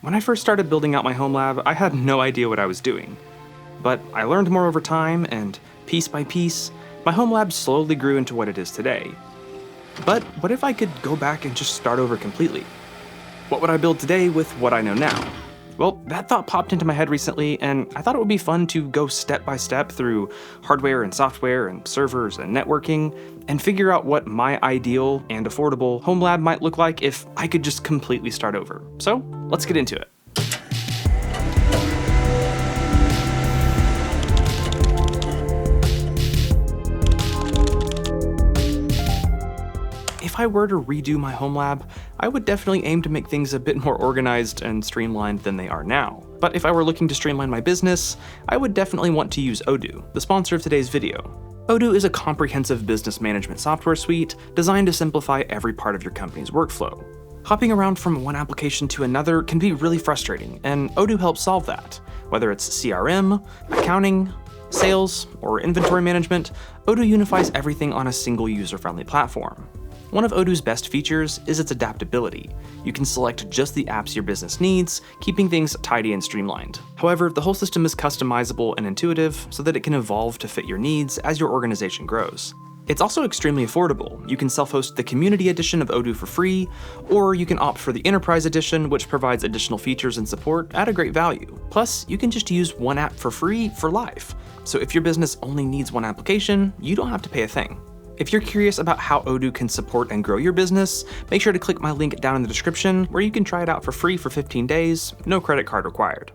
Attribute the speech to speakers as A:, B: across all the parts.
A: When I first started building out my home lab, I had no idea what I was doing. But I learned more over time, and piece by piece, my home lab slowly grew into what it is today. But what if I could go back and just start over completely? What would I build today with what I know now? Well, that thought popped into my head recently, and I thought it would be fun to go step by step through hardware and software and servers and networking, and figure out what my ideal and affordable home lab might look like if I could just completely start over. So, let's get into it. If I were to redo my home lab, I would definitely aim to make things a bit more organized and streamlined than they are now. But if I were looking to streamline my business, I would definitely want to use Odoo, the sponsor of today's video. Odoo is a comprehensive business management software suite designed to simplify every part of your company's workflow. Hopping around from one application to another can be really frustrating, and Odoo helps solve that. Whether it's CRM, accounting, sales, or inventory management, Odoo unifies everything on a single user-friendly platform. One of Odoo's best features is its adaptability. You can select just the apps your business needs, keeping things tidy and streamlined. However, the whole system is customizable and intuitive so that it can evolve to fit your needs as your organization grows. It's also extremely affordable. You can self-host the Community Edition of Odoo for free, or you can opt for the Enterprise Edition, which provides additional features and support at a great value. Plus, you can just use one app for free for life. So if your business only needs one application, you don't have to pay a thing. If you're curious about how Odoo can support and grow your business, make sure to click my link down in the description where you can try it out for free for 15 days, no credit card required.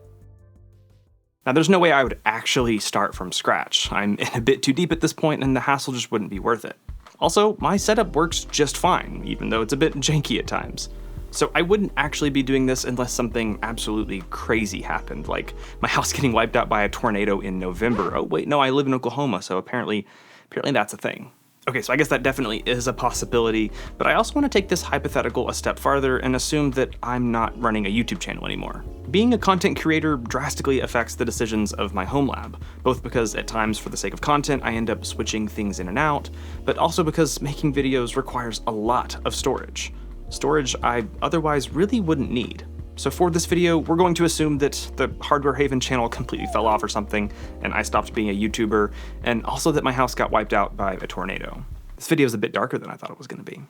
A: Now, there's no way I would actually start from scratch. I'm in a bit too deep at this point, and the hassle just wouldn't be worth it. Also, my setup works just fine, even though it's a bit janky at times. So I wouldn't actually be doing this unless something absolutely crazy happened, like my house getting wiped out by a tornado in November. Oh wait, no, I live in Oklahoma, so apparently that's a thing. Okay, so I guess that definitely is a possibility, but I also want to take this hypothetical a step farther and assume that I'm not running a YouTube channel anymore. Being a content creator drastically affects the decisions of my home lab, both because at times for the sake of content I end up switching things in and out, but also because making videos requires a lot of storage. Storage I otherwise really wouldn't need. So for this video, we're going to assume that the Hardware Haven channel completely fell off or something, and I stopped being a YouTuber, and also that my house got wiped out by a tornado. This video is a bit darker than I thought it was going to be.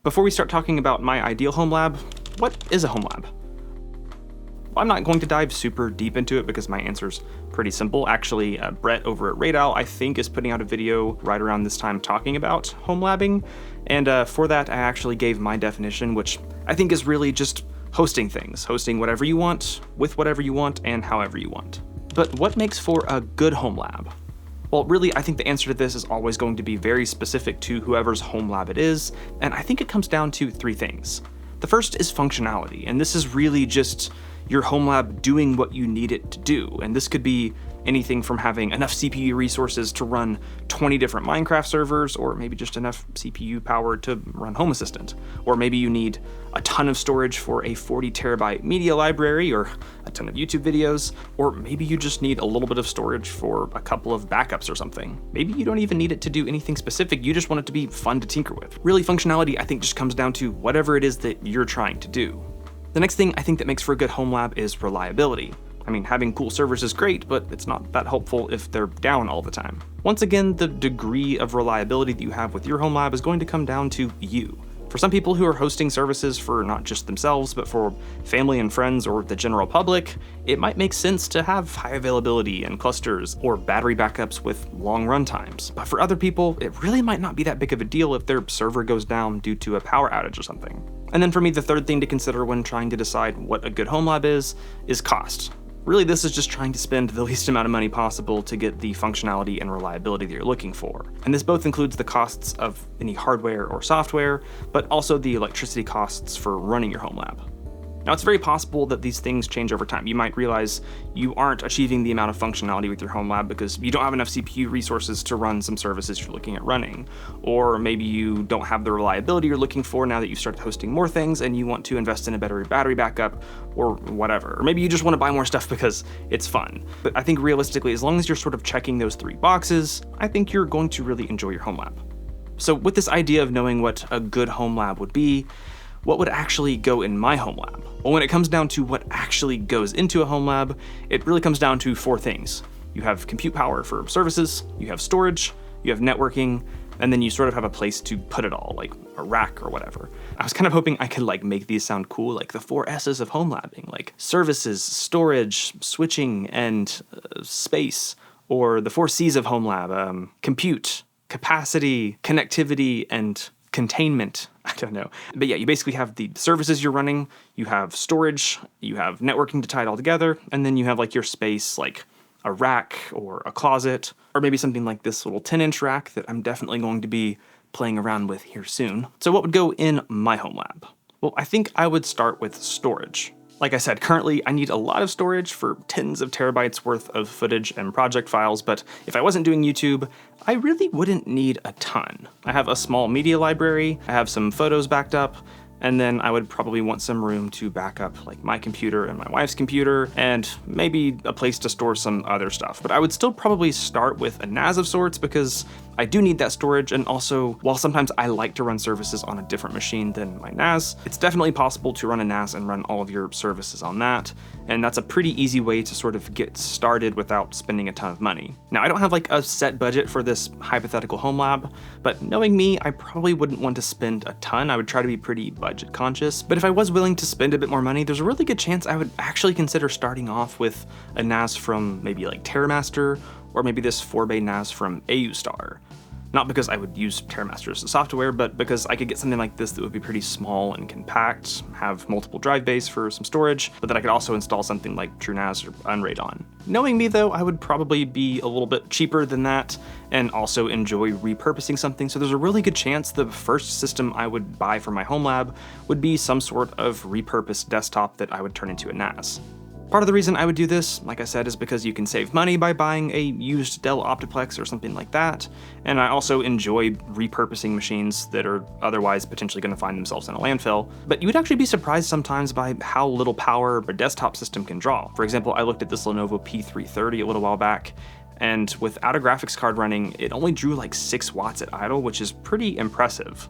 A: Before we start talking about my ideal home lab, what is a home lab? Well, I'm not going to dive super deep into it because my answer's pretty simple. Actually, Brett over at Radal, I think, is putting out a video right around this time talking about home labbing, and for that I actually gave my definition, which I think is really just hosting things, hosting whatever you want, with whatever you want, and however you want. But what makes for a good home lab? Well, really, I think the answer to this is always going to be very specific to whoever's home lab it is, and I think it comes down to three things. The first is functionality, and this is really just your home lab doing what you need it to do, and this could be anything from having enough CPU resources to run 20 different Minecraft servers, or maybe just enough CPU power to run Home Assistant. Or maybe you need a ton of storage for a 40 terabyte media library, or a ton of YouTube videos, or maybe you just need a little bit of storage for a couple of backups or something. Maybe you don't even need it to do anything specific, you just want it to be fun to tinker with. Really, functionality I think just comes down to whatever it is that you're trying to do. The next thing I think that makes for a good home lab is reliability. I mean, having cool servers is great, but it's not that helpful if they're down all the time. Once again, the degree of reliability that you have with your home lab is going to come down to you. For some people who are hosting services for not just themselves, but for family and friends or the general public, it might make sense to have high availability and clusters or battery backups with long run times. But for other people, it really might not be that big of a deal if their server goes down due to a power outage or something. And then for me, the third thing to consider when trying to decide what a good home lab is cost. Really, this is just trying to spend the least amount of money possible to get the functionality and reliability that you're looking for. And this both includes the costs of any hardware or software, but also the electricity costs for running your home lab. Now, it's very possible that these things change over time. You might realize you aren't achieving the amount of functionality with your home lab because you don't have enough CPU resources to run some services you're looking at running. Or maybe you don't have the reliability you're looking for now that you've started hosting more things and you want to invest in a better battery backup or whatever. Or maybe you just want to buy more stuff because it's fun. But I think realistically, as long as you're sort of checking those three boxes, I think you're going to really enjoy your home lab. So with this idea of knowing what a good home lab would be, what would actually go in my home lab? Well, when it comes down to what actually goes into a home lab, it really comes down to 4 things. You have compute power for services, you have storage, you have networking, and then you sort of have a place to put it all, like a rack or whatever. I was kind of hoping I could like make these sound cool, like the 4 S's of home labbing, like services, storage, switching, and space, or the 4 C's of home lab, compute, capacity, connectivity, and containment. I don't know. But yeah, you basically have the services you're running, you have storage, you have networking to tie it all together, and then you have like your space, like a rack or a closet, or maybe something like this little 10-inch rack that I'm definitely going to be playing around with here soon. So what would go in my home lab? Well, I think I would start with storage. Like I said, currently I need a lot of storage for tens of terabytes worth of footage and project files, but if I wasn't doing YouTube, I really wouldn't need a ton. I have a small media library, I have some photos backed up, and then I would probably want some room to back up like my computer and my wife's computer, and maybe a place to store some other stuff. But I would still probably start with a NAS of sorts because I do need that storage, and also, while sometimes I like to run services on a different machine than my NAS, it's definitely possible to run a NAS and run all of your services on that, and that's a pretty easy way to sort of get started without spending a ton of money. Now, I don't have like a set budget for this hypothetical home lab, but knowing me, I probably wouldn't want to spend a ton. I would try to be pretty budget conscious, but if I was willing to spend a bit more money, there's a really good chance I would actually consider starting off with a NAS from maybe like TerraMaster, or maybe this 4-bay NAS from AUStar. Not because I would use TerraMaster as the software, but because I could get something like this that would be pretty small and compact, have multiple drive bays for some storage, but that I could also install something like TrueNAS or Unraid on. Knowing me though, I would probably be a little bit cheaper than that, and also enjoy repurposing something, so there's a really good chance the first system I would buy for my home lab would be some sort of repurposed desktop that I would turn into a NAS. Part of the reason I would do this, like I said, is because you can save money by buying a used Dell Optiplex or something like that, and I also enjoy repurposing machines that are otherwise potentially going to find themselves in a landfill. But you would actually be surprised sometimes by how little power a desktop system can draw. For example, I looked at this Lenovo P330 a little while back, and without a graphics card running, it only drew like 6 watts at idle, which is pretty impressive.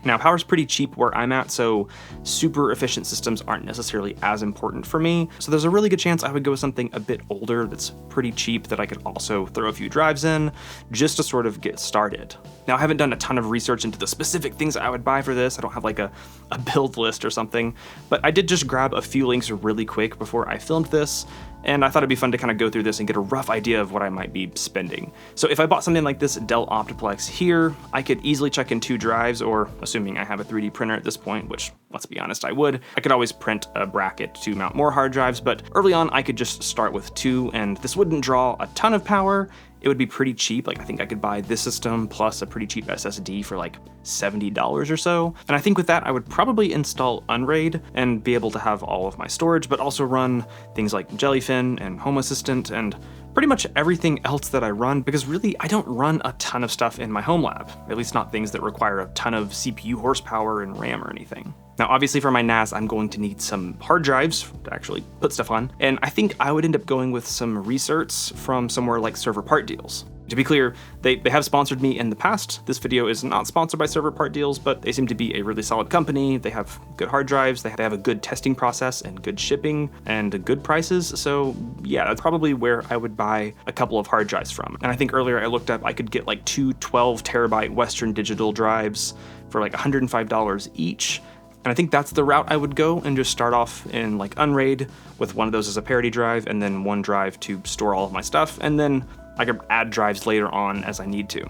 A: Now, power's pretty cheap where I'm at, so super efficient systems aren't necessarily as important for me. So there's a really good chance I would go with something a bit older that's pretty cheap that I could also throw a few drives in just to sort of get started. Now, I haven't done a ton of research into the specific things I would buy for this. I don't have like a build list or something, but I did just grab a few links really quick before I filmed this, and I thought it'd be fun to kind of go through this and get a rough idea of what I might be spending. So if I bought something like this Dell Optiplex here, I could easily chuck in 2 drives, or assuming I have a 3D printer at this point, which, let's be honest, I would, I could always print a bracket to mount more hard drives, but early on I could just start with 2, and this wouldn't draw a ton of power. It would be pretty cheap. Like, I think I could buy this system plus a pretty cheap SSD for like $70 or so. And I think with that, I would probably install Unraid and be able to have all of my storage, but also run things like Jellyfin and Home Assistant and pretty much everything else that I run, because really I don't run a ton of stuff in my home lab, at least not things that require a ton of CPU horsepower and RAM or anything. Now, obviously for my NAS, I'm going to need some hard drives to actually put stuff on, and I think I would end up going with some recerts from somewhere like Server Part Deals. To be clear, they have sponsored me in the past. This video is not sponsored by Server Part Deals, but they seem to be a really solid company. They have good hard drives, they have a good testing process and good shipping and good prices. So yeah, that's probably where I would buy a couple of hard drives from. And I think earlier I looked up, I could get like 2 12 terabyte Western Digital drives for like $105 each. And I think that's the route I would go, and just start off in like Unraid with one of those as a parity drive, and then one drive to store all of my stuff, and then I could add drives later on as I need to.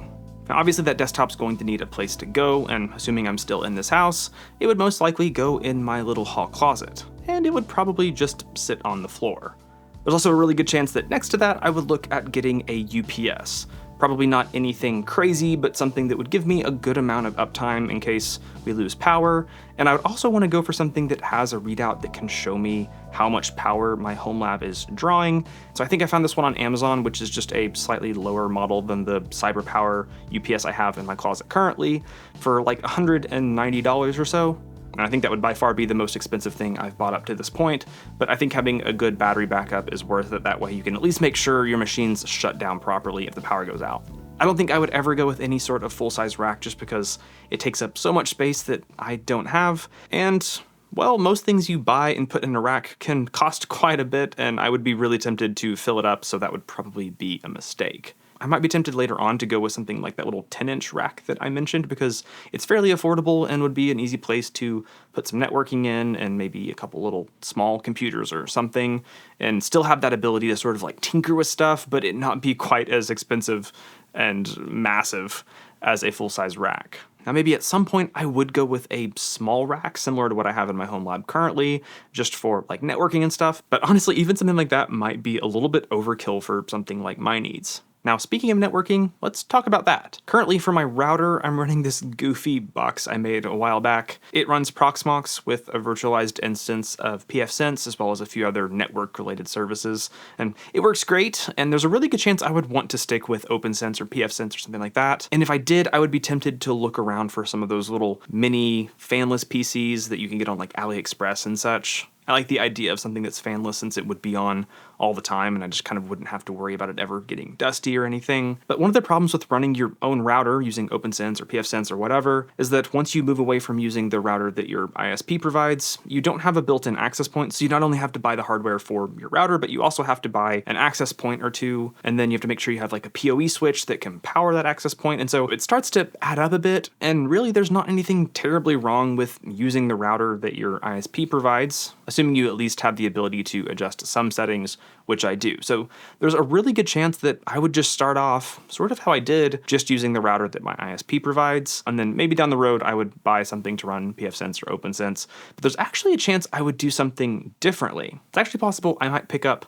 A: Now, obviously that desktop's going to need a place to go, and assuming I'm still in this house, it would most likely go in my little hall closet, and it would probably just sit on the floor. There's also a really good chance that next to that I would look at getting a UPS. Probably not anything crazy, but something that would give me a good amount of uptime in case we lose power. And I would also want to go for something that has a readout that can show me how much power my home lab is drawing. So I think I found this one on Amazon, which is just a slightly lower model than the CyberPower UPS I have in my closet currently, for like $190 or so. And I think that would by far be the most expensive thing I've bought up to this point, but I think having a good battery backup is worth it. That way you can at least make sure your machine's shut down properly if the power goes out. I don't think I would ever go with any sort of full-size rack just because it takes up so much space that I don't have, and well, most things you buy and put in a rack can cost quite a bit, and I would be really tempted to fill it up, so that would probably be a mistake. I might be tempted later on to go with something like that little 10-inch rack that I mentioned because it's fairly affordable and would be an easy place to put some networking in and maybe a couple little small computers or something, and still have that ability to sort of like tinker with stuff, but it not be quite as expensive and massive as a full-size rack. Now maybe at some point I would go with a small rack similar to what I have in my Homelab currently, just for like networking and stuff, but honestly even something like that might be a little bit overkill for something like my needs. Now, speaking of networking, let's talk about that. Currently for my router, I'm running this goofy box I made a while back. It runs Proxmox with a virtualized instance of pfSense, as well as a few other network-related services, and it works great, and there's a really good chance I would want to stick with OpenSense or pfSense or something like that. And if I did, I would be tempted to look around for some of those little mini fanless PCs that you can get on like AliExpress and such. I like the idea of something that's fanless since it would be on all the time and I just kind of wouldn't have to worry about it ever getting dusty or anything. But one of the problems with running your own router using OpenSense or pfSense or whatever is that once you move away from using the router that your ISP provides, you don't have a built-in access point, so you not only have to buy the hardware for your router, but you also have to buy an access point or two, and then you have to make sure you have like a PoE switch that can power that access point, and so it starts to add up a bit, and really there's not anything terribly wrong with using the router that your ISP provides, assuming you at least have the ability to adjust some settings, which I do. So there's a really good chance that I would just start off sort of how I did, just using the router that my ISP provides, and then maybe down the road I would buy something to run pfSense or OpenSense. But there's actually a chance I would do something differently. It's actually possible I might pick up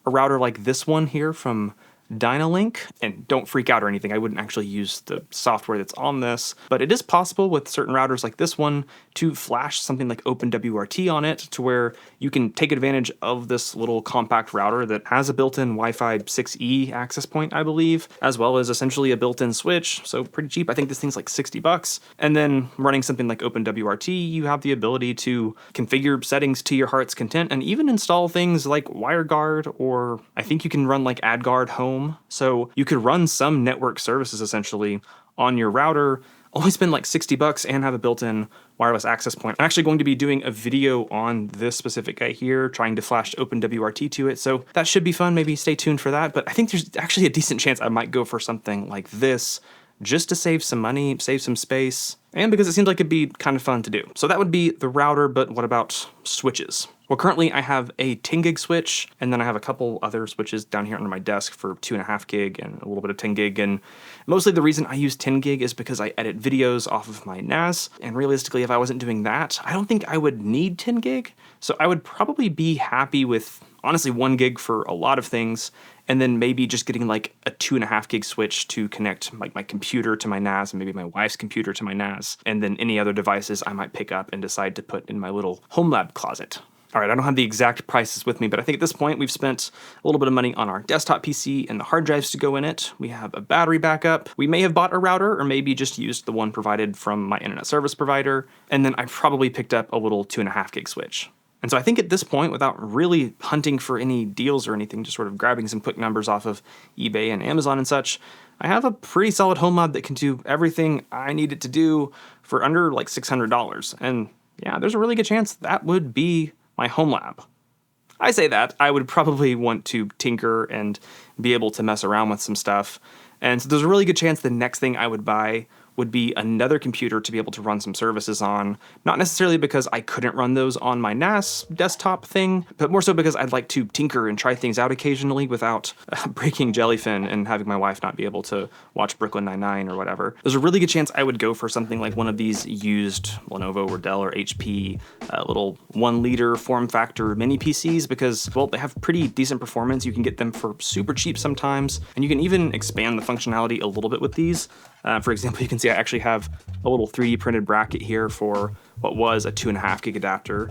A: a router like this one here from Dynalink, and don't freak out or anything, I wouldn't actually use the software that's on this, but it is possible with certain routers like this one to flash something like OpenWRT on it to where you can take advantage of this little compact router that has a built-in Wi-Fi 6E access point, I believe, as well as essentially a built-in switch, so pretty cheap. I think this thing's like $60. And then running something like OpenWRT, you have the ability to configure settings to your heart's content and even install things like WireGuard, or I think you can run like AdGuard Home. So you could run some network services essentially on your router, only spend like $60 and have a built-in wireless access point. I'm actually going to be doing a video on this specific guy here, trying to flash OpenWRT to it, so that should be fun. Maybe stay tuned for that, but I think there's actually a decent chance I might go for something like this just to save some money, save some space, and because it seems like it'd be kind of fun to do. So that would be the router, but what about switches? Well, currently I have a 10 gig switch, and then I have a couple other switches down here under my desk for 2.5 gig and a little bit of 10 gig, and mostly the reason I use 10 gig is because I edit videos off of my NAS, and realistically, if I wasn't doing that, I don't think I would need 10 gig, so I would probably be happy with, honestly, 1 gig for a lot of things, and then maybe just getting like a 2.5 gig switch to connect like my computer to my NAS and maybe my wife's computer to my NAS, and then any other devices I might pick up and decide to put in my little Homelab closet. All right, I don't have the exact prices with me, but I think at this point we've spent a little bit of money on our desktop PC and the hard drives to go in it. We have a battery backup. We may have bought a router or maybe just used the one provided from my internet service provider. And then I probably picked up a little 2.5 gig switch. And so I think at this point, without really hunting for any deals or anything, just sort of grabbing some quick numbers off of eBay and Amazon and such, I have a pretty solid Homelab that can do everything I need it to do for under like $600. And yeah, there's a really good chance that would be my Homelab. I say that, I would probably want to tinker and be able to mess around with some stuff. And so there's a really good chance the next thing I would buy would be another computer to be able to run some services on, not necessarily because I couldn't run those on my NAS desktop thing, but more so because I'd like to tinker and try things out occasionally without breaking Jellyfin and having my wife not be able to watch Brooklyn Nine-Nine or whatever. There's a really good chance I would go for something like one of these used Lenovo or Dell or HP little 1-liter form factor mini PCs because, well, they have pretty decent performance. You can get them for super cheap sometimes, and you can even expand the functionality a little bit with these. For example, you can see I actually have a little 3D printed bracket here for what was a 2.5 gig adapter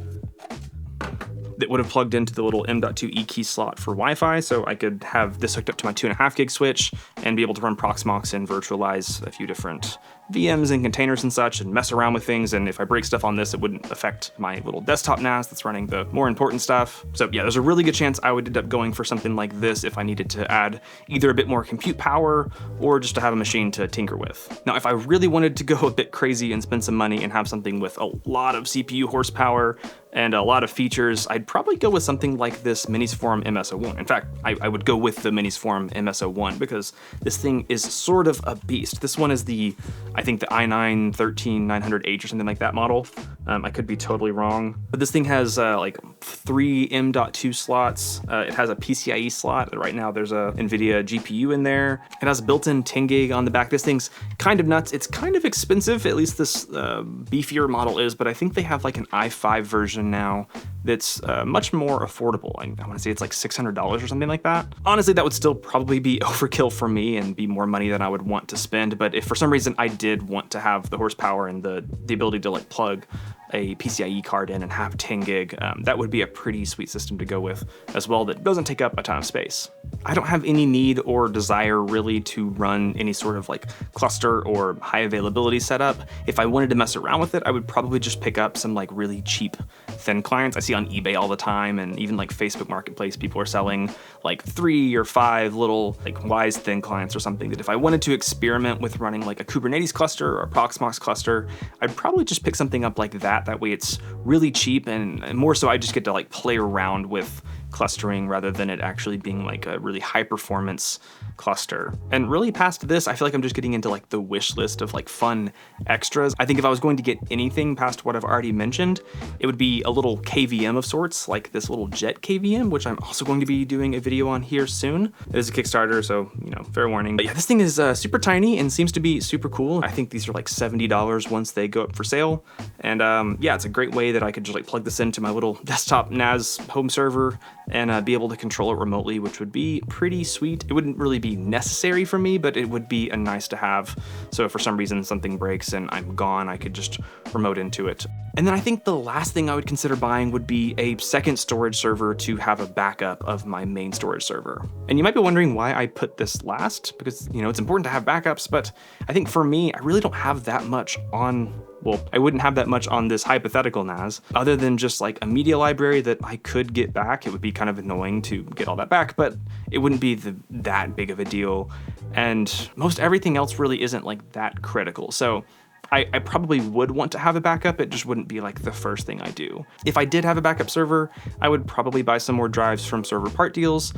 A: that would have plugged into the little M.2 E key slot for Wi-Fi, so I could have this hooked up to my 2.5 gig switch and be able to run Proxmox and virtualize a few different VMs and containers and such and mess around with things, and if I break stuff on this, it wouldn't affect my little desktop NAS that's running the more important stuff. So yeah, there's a really good chance I would end up going for something like this if I needed to add either a bit more compute power or just to have a machine to tinker with. Now, if I really wanted to go a bit crazy and spend some money and have something with a lot of CPU horsepower and a lot of features, I'd probably go with something like this Minisforum MS-01. In fact, I would go with the Minisforum MS-01 because this thing is sort of a beast. This one is I think the i9-13900H or something like that model. I could be totally wrong, but this thing has like 3 M.2 slots. It has a PCIe slot. Right now there's a NVIDIA GPU in there. It has a built-in 10 gig on the back. This thing's kind of nuts. It's kind of expensive, at least this beefier model is, but I think they have like an i5 version now that's much more affordable. I want to say it's like $600 or something like that. Honestly, that would still probably be overkill for me and be more money than I would want to spend, but if for some reason I did want to have the horsepower and the ability to like plug a PCIe card in and have 10 gig, that would be a pretty sweet system to go with as well that doesn't take up a ton of space. I don't have any need or desire really to run any sort of like cluster or high availability setup. If I wanted to mess around with it, I would probably just pick up some like really cheap thin clients. I see on eBay all the time, and even like Facebook Marketplace, people are selling like 3 or 5 little like Wise thin clients or something that if I wanted to experiment with running like a Kubernetes cluster or a Proxmox cluster, I'd probably just pick something up like that. That way it's really cheap, and more so I just get to like play around with clustering rather than it actually being like a really high performance cluster. And really past this, I feel like I'm just getting into like the wish list of like fun extras. I think if I was going to get anything past what I've already mentioned, it would be a little KVM of sorts, like this little Jet KVM, which I'm also going to be doing a video on here soon. It is a Kickstarter, so, you know, fair warning. But yeah, this thing is super tiny and seems to be super cool. I think these are like $70 once they go up for sale. And yeah, it's a great way that I could just like plug this into my little desktop NAS home server and be able to control it remotely, which would be pretty sweet. It wouldn't really be necessary for me, but it would be a nice to have. So if for some reason something breaks and I'm gone, I could just remote into it. And then I think the last thing I would consider buying would be a second storage server to have a backup of my main storage server. And you might be wondering why I put this last, because, you know, it's important to have backups, but I think for me, I really don't have that much on, well, I wouldn't have that much on this Hypothetical NAS, other than just like a media library that I could get back. It would be kind of annoying to get all that back, but it wouldn't be that big of a deal. And most everything else really isn't like that critical. So I probably would want to have a backup. It just wouldn't be like the first thing I do. If I did have a backup server, I would probably buy some more drives from server part deals.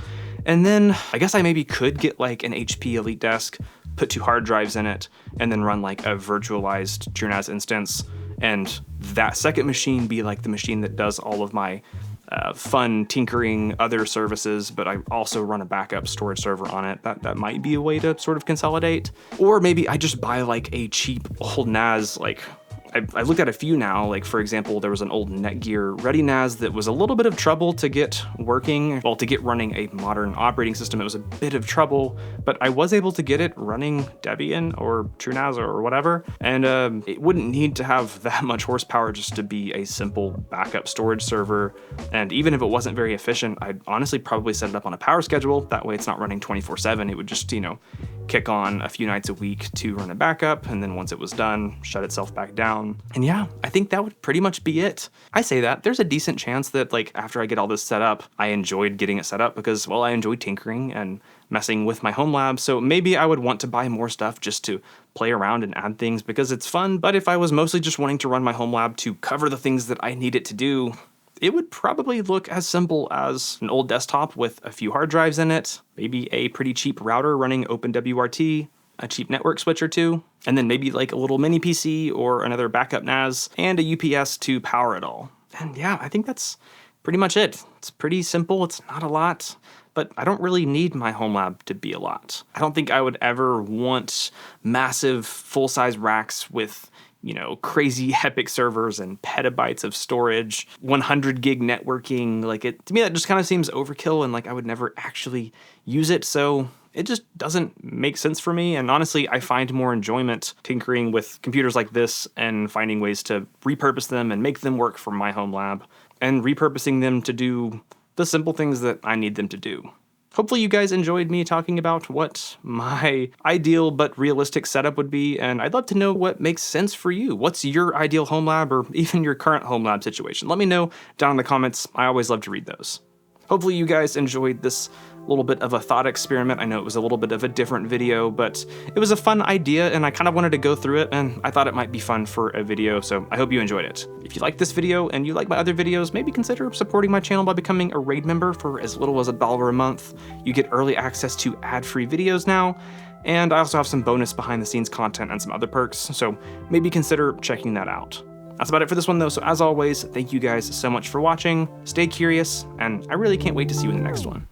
A: And then I guess I maybe could get like an HP Elite Desk, put 2 hard drives in it, and then run like a virtualized TrueNAS instance. And that second machine be like the machine that does all of my fun tinkering other services, but I also run a backup storage server on it. That might be a way to sort of consolidate. Or maybe I just buy like a cheap old NAS, like I've looked at a few now. Like for example, there was an old Netgear Ready NAS that was a little bit of trouble to get working. Well, to get running a modern operating system, it was a bit of trouble, but I was able to get it running Debian or TrueNAS or whatever. And it wouldn't need to have that much horsepower just to be a simple backup storage server. And even if it wasn't very efficient, I'd honestly probably set it up on a power schedule. That way it's not running 24/7. It would just, you know, kick on a few nights a week to run a backup, and then once it was done, shut itself back down. And yeah, I think that would pretty much be it. I say that, there's a decent chance that like after I get all this set up, I enjoyed getting it set up because, well, I enjoy tinkering and messing with my Homelab, so maybe I would want to buy more stuff just to play around and add things because it's fun. But if I was mostly just wanting to run my Homelab to cover the things that I need it to do, it would probably look as simple as an old desktop with a few hard drives in it, maybe a pretty cheap router running OpenWRT, a cheap network switch or two, and then maybe like a little mini PC or another backup NAS, and a UPS to power it all. And yeah, I think that's pretty much it. It's pretty simple, it's not a lot, but I don't really need my Homelab to be a lot. I don't think I would ever want massive full-size racks with, you know, crazy epic servers and petabytes of storage, 100 gig networking. Like, it to me, that just kind of seems overkill, and like I would never actually use it. So it just doesn't make sense for me. And honestly, I find more enjoyment tinkering with computers like this and finding ways to repurpose them and make them work for my Homelab and repurposing them to do the simple things that I need them to do. Hopefully you guys enjoyed me talking about what my ideal but realistic setup would be, and I'd love to know what makes sense for you. What's your ideal home lab, or even your current home lab situation? Let me know down in the comments. I always love to read those. Hopefully you guys enjoyed this little bit of a thought experiment. I know it was a little bit of a different video, but it was a fun idea and I kind of wanted to go through it, and I thought it might be fun for a video, so I hope you enjoyed it. If you like this video and you like my other videos, maybe consider supporting my channel by becoming a RAID member for as little as $1 a month. You get early access to ad-free videos now, and I also have some bonus behind-the-scenes content and some other perks, so maybe consider checking that out. That's about it for this one though, so as always, thank you guys so much for watching, stay curious, and I really can't wait to see you in the next one.